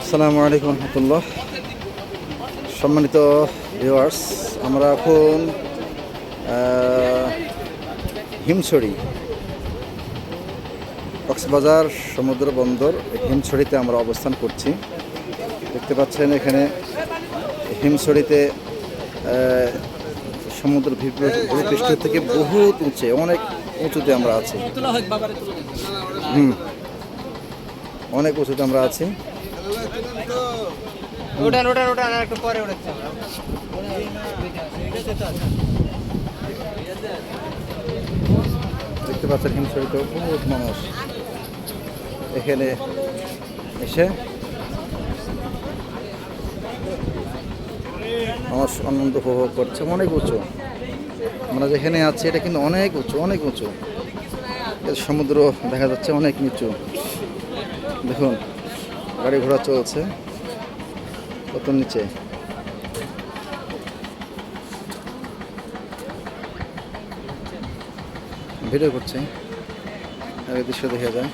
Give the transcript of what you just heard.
আসসালামু আলাইকুম রহমতুল্লাহ। সম্মানিত ভিউয়ার্স, আমরা এখন হিমছড়ি কক্সবাজার সমুদ্র বন্দর হিমছড়িতে আমরা অবস্থান করছি। দেখতে পাচ্ছেন এখানে হিমছড়িতে সমুদ্র ভূপৃষ্ঠ থেকে বহুত উঁচে, অনেক উঁচুতে আমরা আছি। অনেক উঁচুতে আমরা আছি। দেখতে পাচ্ছেন হিমছড়িতে বহুত মানুষ এখানে এসে আমার আনন্দ উপভোগ করছে। অনেক উঁচু আমরা যেখানে আছি, এটা কিন্তু অনেক উঁচু, অনেক উঁচু। সমুদ্র দেখা যাচ্ছে অনেক নিচু। দেখুন গাড়ি ঘোড়া চলছে কত নিচে। ভিডিও করছে, আগে দৃশ্য দেখা যায়।